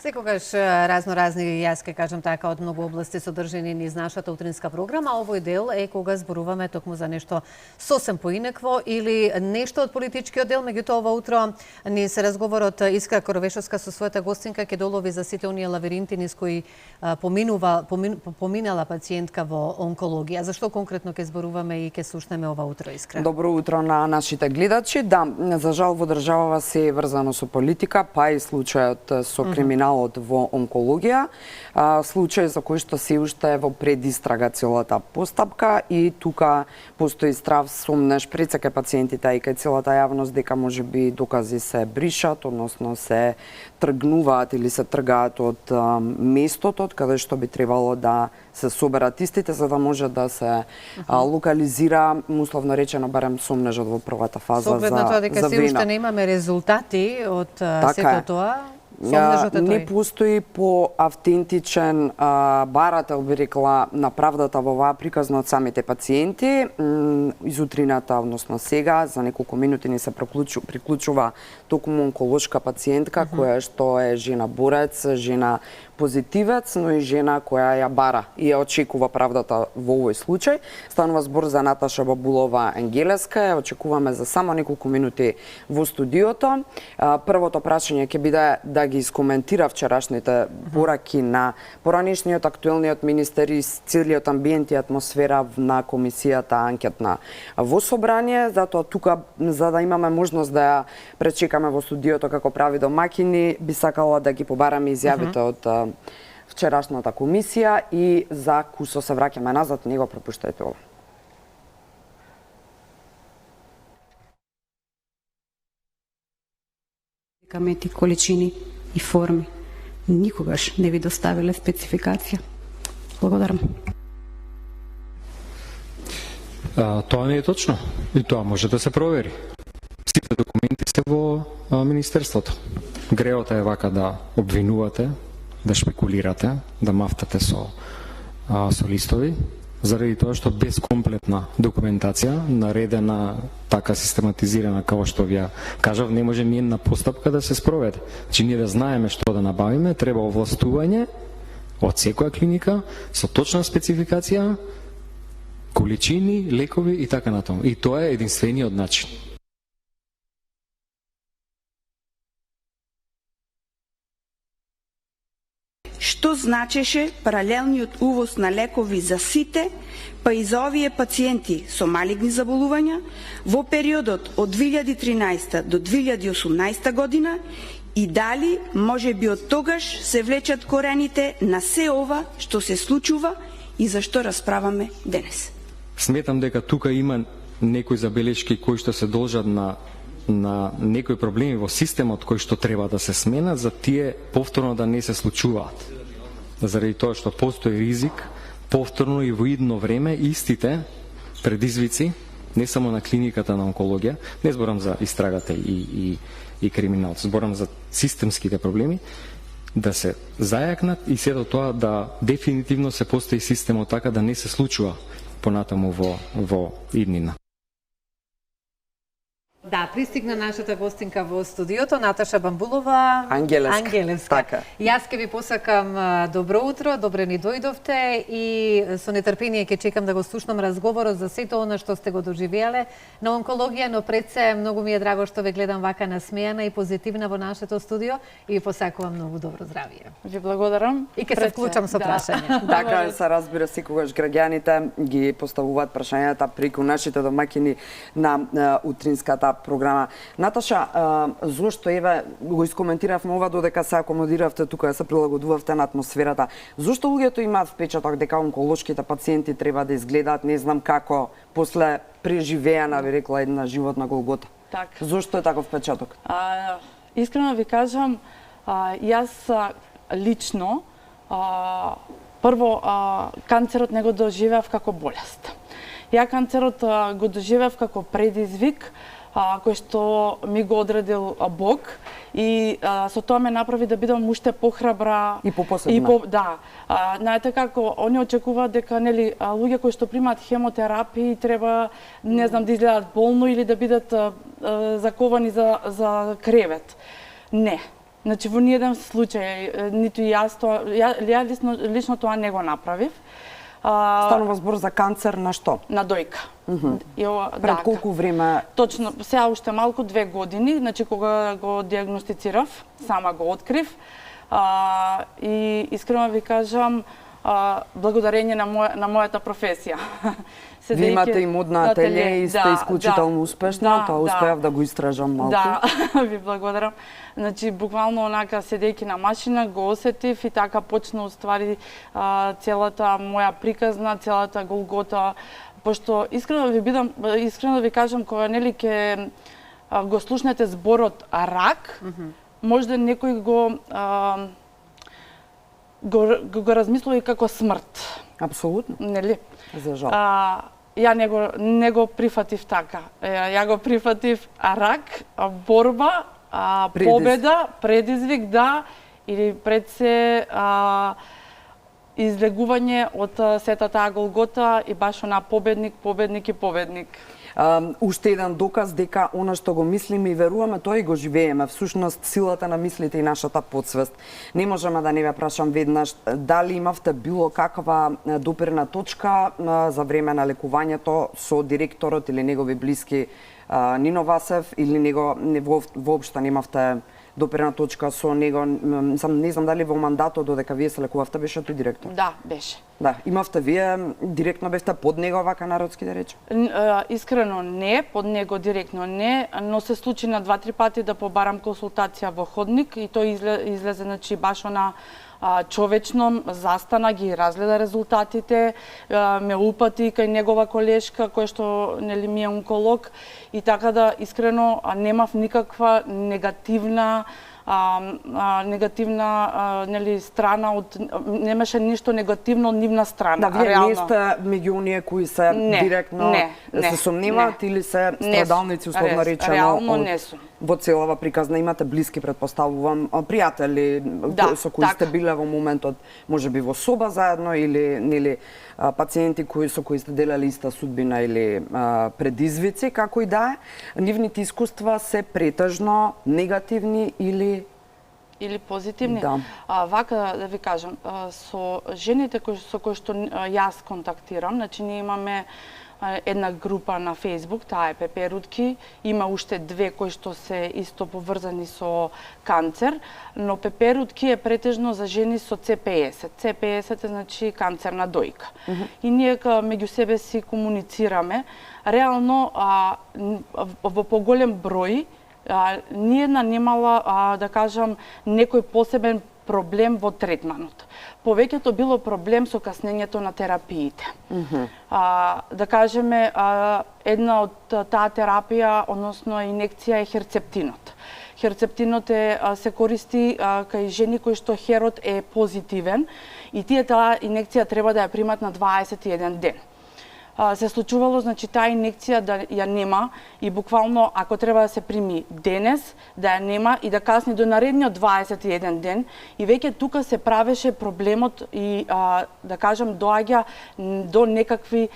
Секогаш разни, јас ке кажам така, од многу области содржани низ нашата утринска програма. Овој дел е кога зборуваме токму за нешто сосем поинакво или нешто од политичкиот дел. Меѓутоа, ова утро низ разговорот Искра Коровешовска со својата гостинка ќе долови за сите оние лавиринти низ кои поминала пациентка во онкологија. Зашто конкретно ќе зборуваме и ќе слушнеме ова утро, Искра? Добро утро на нашите гледачи. Да, за жал во државава се е врзано со политика, па и случајот со криминалот во онкологија, случај за кој што се уште е во предистрага целата постапка и тука постои страв сомнеш пред се кај пациентите и кај целата јавност дека можеби докази се бришат, односно се тргнуваат или се тргаат од местото од каде што би требало да се соберат истите за да може да се локализира, условно речено, барем сомнежот во првата фаза за вина. Со тоа дека се уште не имаме резултати од сето тоа, сомнежот е тој. Не постои по автентичен барател, би рекла, на правдата во оваа приказна од самите пациенти. Изутрината, односно сега, за неколку минути ни се приклучува токму онколошка пациентка, која што е жена борец, жена позитивец, но и жена која ја бара и ја очекува правдата во овој случај. Станува збор за Наташа Бабулова Енгелеска, ја очекуваме за само неколку минути во студиото. Првото прашање ќе биде да ги искоментира вчерашните пораки на поранешниот актуелниот министер и целиот амбиент и атмосфера на комисијата анкетна во собрание, затоа тука за да имаме можност да ја пречекаме во студиото како прави домакини, би сакала да ги побараме изјавите од вчерашната комисија и за кусо се враќаме назад, не го пропуштајте ова. Медикаменти, количини и форми. Никогаш не ви доставиле спецификација. Благодарам. Тоа не е точно и тоа може да се провери. Сите документи се во Министерството. Греото е вака да обвинувате, да шпекулирате, да мафтате со листови, заради тоа што без комплетна документација, наредена, така систематизирана, како што ви кажав, не може ни една постапка да се спроведе. Значи, ние да знаеме што да набавиме, треба овластување од секоја клиника, со точна спецификација, количини, лекови и така натаму. И тоа е единствениот начин. Што значеше паралелниот увоз на лекови за сите, па и за овие пациенти со малигни заболувања во периодот од 2013 до 2018 година и дали може би од тогаш се влечат корените на се ова што се случува и за што расправаме денес. Сметам дека тука има некои забелешки кои што се должат на некои проблеми во системот кои што треба да се сменат, за тие повторно да не се случуваат. Заради тоа што постои ризик, повторно и во идно време истите предизвици, не само на клиниката на онкологија, не зборам за истрагата и криминалот, зборам за системските проблеми, да се зајакнат и сето тоа да дефинитивно се постои системот така да не се случува понатаму во иднина. Да, пристигна нашата гостинка во студиото, Наташа Бабулова Ангелевска. Така. Јас ке ви посакам добро утро, добре ни дојдовте и со нетрпение ќе чекам да го слушнам разговорот за сето она што сте го доживеале на онкологија, но пред се многу ми е драго што ве гледам вака насмејана и позитивна во нашето студио и ви посакувам многу добро здравје. Ви благодарам. И ќе се вклучам со прашање. Така се разбира, секогаш граѓаните ги поставуваат прашањата преку нашите домакини на утринската програма. Наташа, зошто еве го искоментиравме ова додека се акомодиравте тука, се прилагодувавте на атмосферата. Зошто луѓето имаат впечаток дека онколошките пациенти треба да изгледаат не знам како после преживеана, би рекла, една животна голгота? Так. Зошто е таков впечаток? Искрено ви кажам, јас лично прво канцерот не го доживеав како болест. Ја канцерот го доживеав како предизвик кој што ми го одредил Бог и со тоа ме направи да бидам уште похрабра и попосебна. Да. Знаете како они очекуваат дека нели луѓе кои што примаат хемотерапија треба не знам да изгледаат болно или да бидат заковани за кревет. Не. Значи во ниеден случај ниту ја лично тоа не го направив. Станува збор за канцер на што? На дојка. Пред колку време? Точно, сега уште малку 2 години, значи кога го диагностицирав, сама го открив. И искрено ви кажам, благодарение на мојата професија. Ви имате и модна ателје и сте исклучително успешна, тоа успеав да го истражам малку. Да, ви благодарам. Значи, буквално онака, седејќи на машина, го осетив и така почна уствари целата моја приказна, целата голгота, пошто искрено да ви кажам, кога нели ќе го слушнете зборот рак, можда некој го размислува и како смрт. Апсолутно. Нели? За жал. Ја не го прифатив така. Ја го прифатив рак, борба, победа, предизвик, да, или пред се излегување од сета таа голгота и баш она победник и победник. Уште еден доказ дека она што го мислиме и веруваме, тоа и го живееме. Всушност, силата на мислите и нашата подсвест. Не можеме да не ве прашам веднаш, дали имавте било каква допирна точка за време на лекувањето со директорот или негови блиски Нино Васев, или него воопшто немавте допирна точка со него? Не знам дали во мандатот додека вие се лекувавте беше тој директор? Да, беше. Да, имавте вие, директно бевте под него, вака народски да речем? Искрено не, под него директно не, но се случи на 2-3 пати да побарам консултација во ходник и тој излезе, значи, баш она човечно застана, ги разгледа резултатите, ме упати кај негова колешка која што нели ми е онколог и така да искрено немав никаква негативна нели страна од немаше ништо негативно од нивна страна. Да, вие не сте меѓу оние кои се директно се сомневаат или се страдалници условно речено во целава приказна. Имате блиски, предпоставувам, пријатели со кои сте биле во моментот, можеби во соба заедно или нели пациенти со кои сте делали иста судбина или предизвици, како и да е. Нивните искуства се претежно негативни или позитивни. Да. Вака да ви кажам, со жените со кои што јас контактирам, значи ние имаме една група на Facebook, таа е Пеперутки, има уште 2 кои што се исто поврзани со канцер, но Пеперутки е претежно за жени со C50. C50 е значи канцер на дојка. И ние меѓу себе си комуницираме. Реално во поголем број ниедна немала, да кажам, некој посебен проблем во третманот. Повеќето било проблем со каснењето на терапиите. Да кажеме, една од таа терапија, односно инекција е херцептинот. Херцептинот се користи кај жени кои што херот е позитивен и тие таа инекција треба да ја примат на 21 ден. Се случувало, значи, таа инекција да ја нема и буквално, ако треба да се прими денес, да ја нема и да касни до наредниот 21 ден, и веќе тука се правеше проблемот и, да кажам, доаѓа до некакви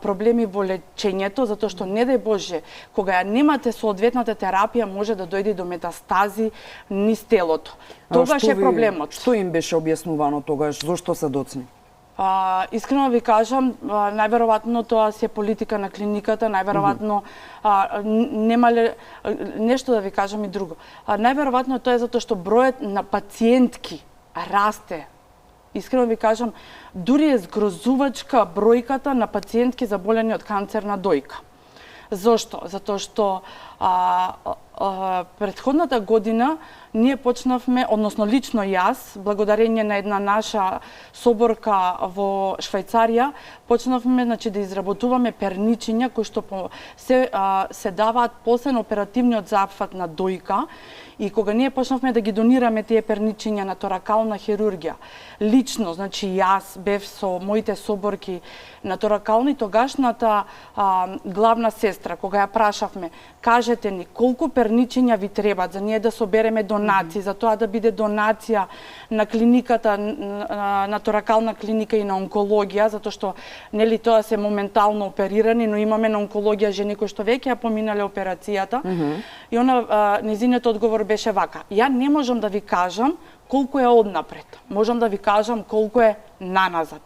проблеми во лечењето, затоа што, не дај Боже, кога ја немате соодветната терапија, може да дојде до метастази низ телото. Тогаш е проблемот. Што им беше објаснувано тогаш? Зошто се доцни? Искрено ви кажам, најверојатно тоа се политика на клиниката, најверојатно немале нешто да ви кажам и друго. Најверојатно тоа е затоа што бројот на пациентки расте. Искрено ви кажам, дури е згрозувачка бројката на пациентки заболени од канцер на дојка. Зошто? Затоа што претходната година ние почнавме, односно лично јас, благодарение на една наша соборка во Швајцарија, почнавме, значи, да изработуваме перничиња кои што се даваат посебен оперативниот запфат на дојка. И кога ние почнавме да ги донираме тие перничиња на торакална хирургија, лично, значи јас бев со моите соборки на торакални, тогашната главна сестра, кога ја прашавме, кажете ни колку перничиња ви требаат за ние да собереме донации, за тоа да биде донација на клиниката, на торакална клиника и на онкологија, затоа што нели тоа се моментално оперирани, но имаме на онкологија жени кои што веќе ја поминале операцијата. И она незиниот одговор беше вака. Ја не можам да ви кажам колку е однапред. Можам да ви кажам колку е наназад.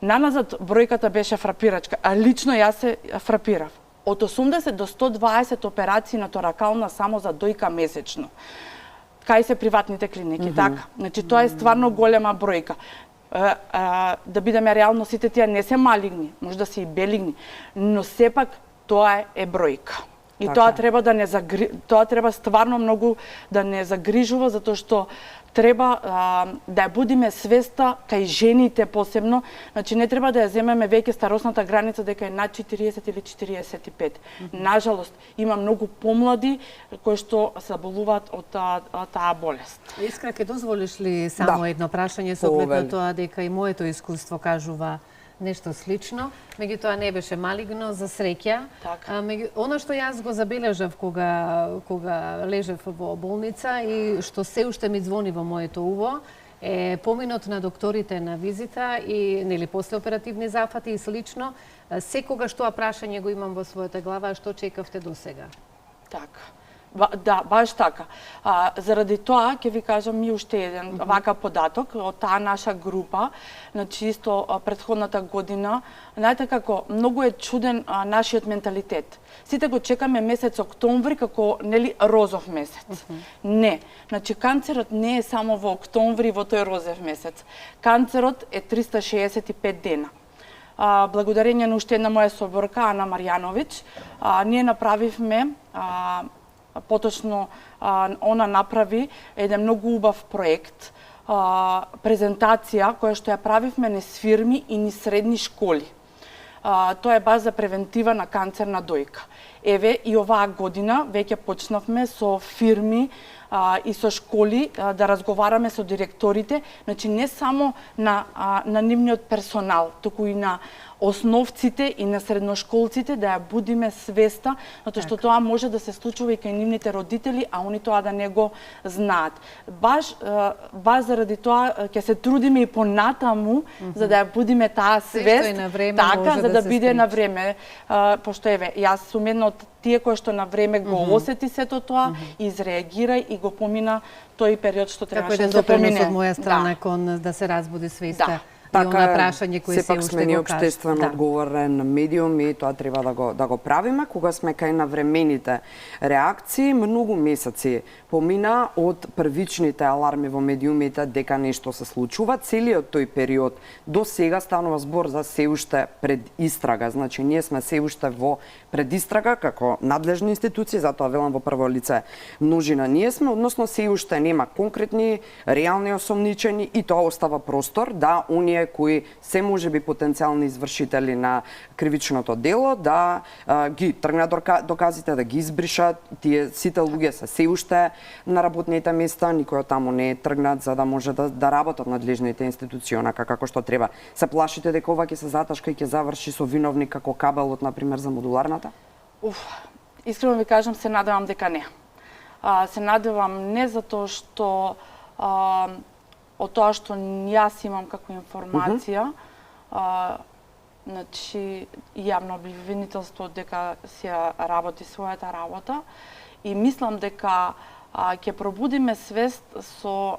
Наназад бројката беше фрапирачка, а лично јас се фрапирав. Од 80 до 120 операции на торакална само за дојка месечно. Кај се приватните клиники, така. Значи, тоа е стварно голема бројка. Да бидеме реално, сите тие не се малигни, може да се и белигни, но сепак тоа е бројка. И така. Тоа треба стварно многу да не загрижува, затоа што треба да ја будиме свеста кај жените посебно, значи не треба да ја земеме веќе старосната граница дека е над 40 или 45. Нажалост, има многу помлади кои што се заболуваат од таа болест. Искра, ке дозволиш ли само едно прашање со оглед на тоа дека и моето искуство кажува нешто слично, меѓутоа не беше малигно, за среќа. Така. Она што јас го забележав кога лежев во болница и што се уште ми звони во моето уво, е поминот на докторите на визита и нели после оперативни зафати и слично. Секогаш тоа прашање го имам во својата глава, што чекавте до сега? Така. Да, баш така. Заради тоа, ќе ви кажам и уште еден вака податок од таа наша група, значи исто претходната година, знаете како, многу е чуден нашиот менталитет. Сите го чекаме месец октомври како, нели, розов месец. Не. Значи, канцерот не е само во октомври, во тој розов месец. Канцерот е 365 дена. Благодарение на уште една моја соборка, Ана Марјановиќ, ние направивме поточно она направи еден многу убав проект, презентација која што ја правивме низ фирми и низ средни школи. Тоа е баш за превентива на канцер на дојка. Еве и оваа година веќе почнавме со фирми и со школи да разговараме со директорите, значи не само на нивниот персонал, туку и на основците и на средношколците да ја будиме свеста, затоа што тоа може да се случува и кај нивните родители, а они тоа да не го знаат. Баш заради тоа ќе се трудиме и понатаму за да ја будиме таа свест, така за да биде на време, пошто еве јас сум една од тие кои што на време го осети сето тоа, изреагира и го помина тој период што требаше да се помине. Како еден допринос од моја страна кон да се разбуди свеста. Така, и она прашање кои се сепак уште сме ни го општествено одговорен медиум и тоа треба да го правиме. Кога сме кај навремените реакции, многу месеци помина од првичните аларми во медиумите дека нешто се случува. Целиот тој период до сега станува збор за се уште предистрага. Значи, ние сме се уште во предистрага како надлежни институции, затоа велам во прво лице множина ние сме, односно се уште нема конкретни, реални осомничени и тоа остава простор да оние кои се можеби потенцијални извршители на кривичното дело да ги тргнат доказите, да ги избришат. Тие сите луѓе се уште на работните места, никој од таму не е тргнат за да може да работат надлежните институции онака како што треба. Се плашите дека ова ќе се заташка и ќе заврши со виновник како кабелот, например, за модуларната? Искрено ви кажам, се надевам дека не. Се надевам не затоа што од тоа што јас имам како информација, значи јавно обвинителство дека се работи својата работа и мислам дека ќе пробудиме свест со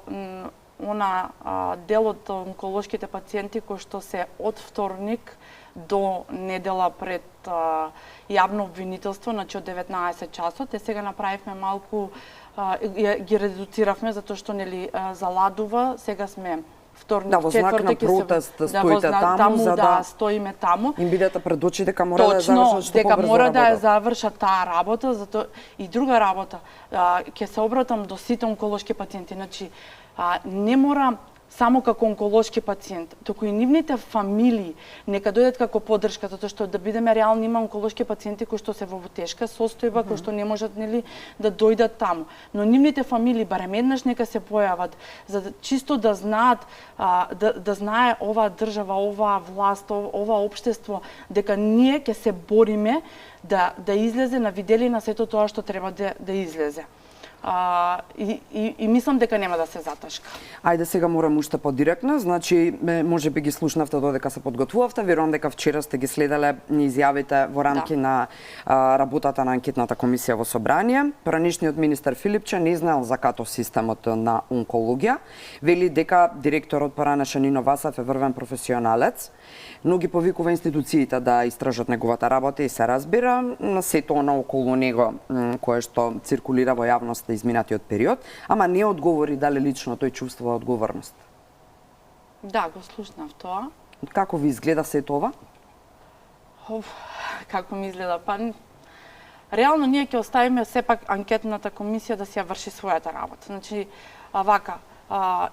дел од онколошките пациенти кои што се од вторник до недела пред јавно обвинителство, значи од 19 часот. Сега направивме малку, ги редуциравме затоа што нели заладува. Сега сме вторник, четвртак и протест стоите таму за да стоиме таму. Им бидете пред очи дека мора да завршат што дека побрзо мора да ја работа. завршат таа работа, затоа и друга работа. Ќе се обратам до сите онколошки пациенти, значи не мора само како онколошки пациент, туку и нивните фамилии нека дојдат како поддршка, затоа што да бидеме реални, има онколошки пациенти кои што се во тешка состојба, кои што не можат нели да дојдат таму. Но нивните фамилии барем еднаш нека се појават, за да чисто да знаат, да знае оваа држава, оваа власт, ова општество дека ние ќе се бориме да излезе на виделина сето тоа што треба да излезе. и мислам дека нема да се заташка. Ајде сега морам уште подиректно, значи може би ги слушнавте додека се подготвувавте, верувам дека вчера сте ги следеле изјавите во рамки на работата на анкетната комисија во собрание. Поранешниот министер Филипче не знаел за като системот на онкологија, вели дека директорот поранешен Нино Васев е врвен професионалец, но ги повикува институциите да истражат неговата работа и се разбира сето она околу него кое што циркулира во јавноста изминатиот период, ама не одговори дали лично тој чувствува одговорност. Да, го слушнав тоа. Како ви изгледа се това? Како ми изгледа? Па, реално ние ќе оставиме сепак анкетната комисија да си ја врши својата работа. Значи, вака,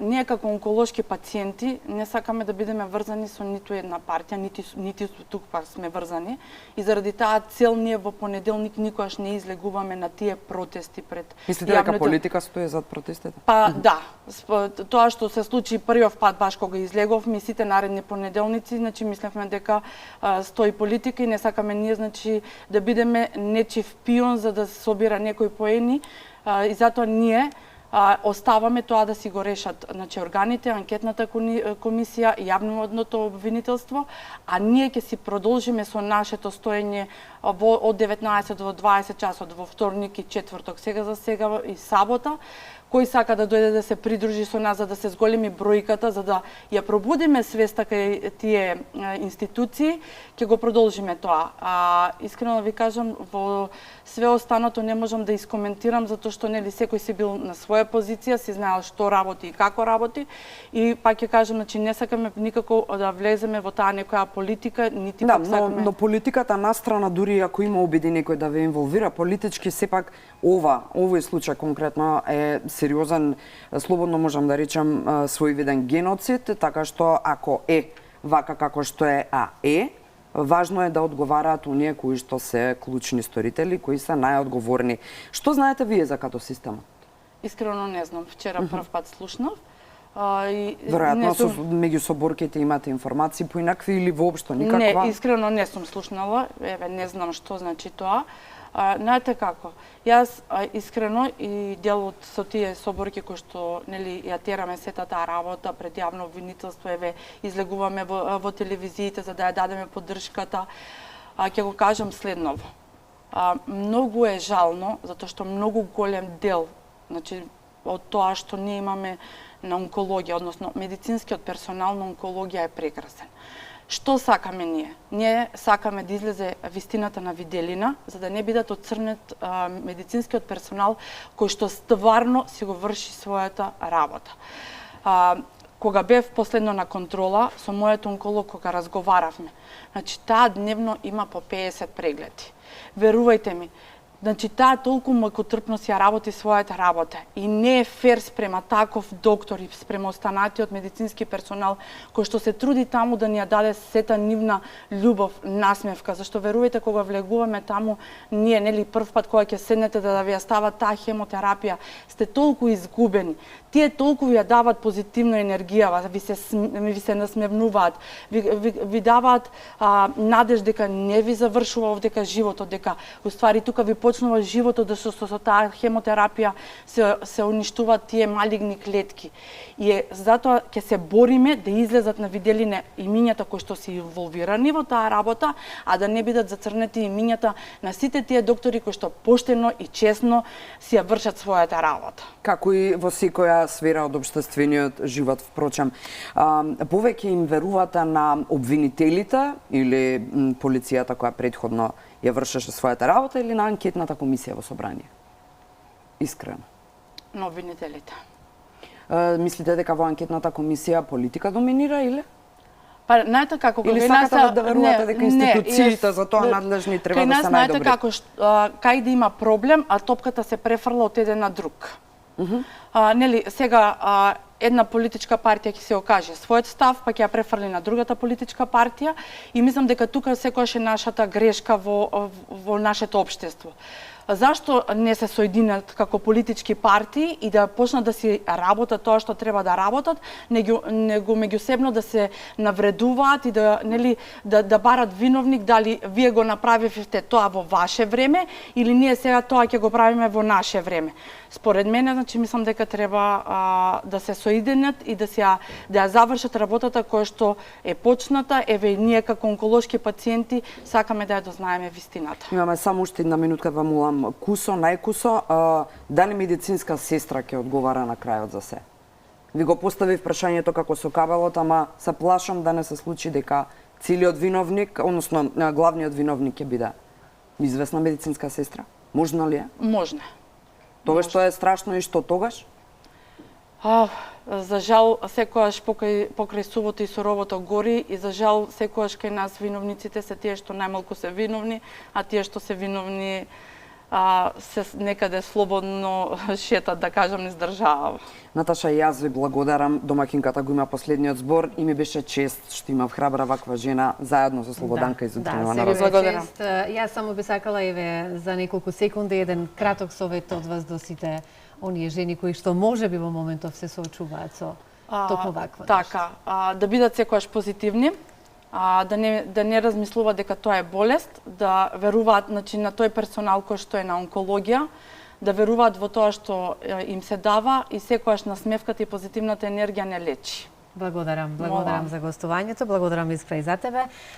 ние како онколошки пациенти не сакаме да бидеме врзани со ниту една партија, нити тук па сме врзани. И заради таа цел ние во понеделник никогаш не излегуваме на тие протести пред Мислите дека политика стои зад протестите? Па да, тоа што се случи првиот пат баш кога излеговме и сите наредни понеделници, значи мислевме дека стои политика и не сакаме ние значи да бидеме нечив пион за да собира некои поени и затоа ние оставаме тоа да си го решат значи органите, анкетната комисија, јавното обвинителство, а ние ќе си продолжиме со нашето стоење од 19 до 20 часот во вторник и четврток, сега за сега и сабота. Кој сака да дојде да се придружи со нас за да се зголеми бројката, за да ја пробудиме свеста кај тие институции, ќе го продолжиме тоа. Искрено да ви кажам, во све останато не можам да искоментирам, затоа што нели секој си бил на своја позиција, си знаел што работи и како работи, и пак ќе кажам, значи не сакаме никако да влеземе во таа некоја политика, нити пак сакаме. Но политиката настрана, дури ако има обиди некој да ве инволвира политички, сепак овој случај конкретно е сериозен, слободно можам да речем својвиден геноцид, така што ако е вака како што е, важно е да одговараат оние кои што се клучни сторители, кои се најодговорни. Што знаете вие за като системот? Искрено не знам, вчера прв пат слушнав. Веројатно меѓу соборките имате информации поинакви или воопшто никаква? Не, искрено не сум слушнала, не знам што значи тоа. Знаете како, јас искрено и дел од со тие соборки кои што нели ја тераме сета таа работа пред јавно обвинителство, излегуваме во телевизиите за да ја дадеме поддршката, ќе го кажам следново. Многу е жално затоа што многу голем дел, значи од тоа што ние имаме на онкологија, односно медицинскиот персонал на онкологија е прекрасен. Што сакаме ние? Ние сакаме да излезе вистината на виделина, за да не бидат оцрнет медицинскиот персонал кој што стварно си го врши својата работа. Кога бев последно на контрола со мојот онколог, кога разговаравме, значи таа дневно има по 50 прегледи. Верувајте ми, значи таа толку мојкотрпно си ја работи својата работа и не е фер спрема таков доктор и спрема останатиот медицински персонал кој што се труди таму да ни ја даде сета нивна љубов, насмевка, зашто верувајте кога влегуваме таму, ние нели прв пат кога ќе седнете да ви ја стават таа хемотерапија, сте толку изгубени. Тие толку ви ја даваат позитивна енергија, ви се насмевнуваат, ви даваат надеж дека не ви завршува овдека животот, дека уствари тука ви почнува животот, да со таа хемотерапија се уништуваат тие малигни клетки. И затоа ќе се бориме да излезат на виделине имињата кои што се инволвирани во таа работа, а да не бидат зацрнети имињата на сите тие доктори кои што поштено и честно си ја вршат својата работа. Како и во секоја сфера од општествениот живот, впрочем. Повеќе им верувате на обвинителите или полицијата која претходно ја вршеше својата работа или на анкетната комисија во собрание? Искрено. На обвинителите. Мислите дека во анкетната комисија политика доминира или? Па знаете како или сакате да верувате дека институциите за тоа надлежни треба да се најдобри? Знаете како кај да има проблем, а топката се префрла од еден на друг. Нели сега една политичка партија ќе се окаже својот став, па ќе ја префрли на другата политичка партија и мислам дека тука секогаш е нашата грешка во нашето општество. Зашто не се соединат како политички партии и да почнат да си работат тоа што треба да работат, него меѓусебно да се навредуваат и да барат виновник дали вие го направивте тоа во ваше време или ние сега тоа ќе го правиме во наше време. Според мене, значи мислам дека треба да се соединат и да ја завршат работата која што е почната. Еве и ние како онколошки пациенти сакаме да ја дознаеме вистината. Имаме само уште една минутка, да молам кусо, најкусо, дали медицинска сестра ќе одговара на крајот за се? Ви го поставив прашањето како со кабелот, ама се плашам да не се случи дека целиот виновник, односно главниот виновник ќе биде известна медицинска сестра. Можно ли е? Можно. Тоа што е страшно и што тогаш? За жал, секојаш покрај сувото и суровото гори и за жал секојаш кај нас виновниците се тие што најмалку се виновни, а тие што се виновни се некаде слободно шетат, да кажам, низ држава. Наташа, јас ви благодарам. Домакинката го има последниот збор и ми беше чест што имав храбра ваква жена заедно со Слободанка Изутринова на сега Радио. чест. Јас само би сакала еве за неколку секунди еден краток совет од вас до сите оние жени кои што можеби во моментов се соочуваат со токму вакво. Така, да бидат секогаш позитивни, да не размислуваат дека тоа е болест, да веруваат на тој персонал кој што е на онкологија, да веруваат во тоа што им се дава и секогаш насмевката и позитивната енергија не лечи. Благодарам за гостувањето, благодарам Искра и за тебе.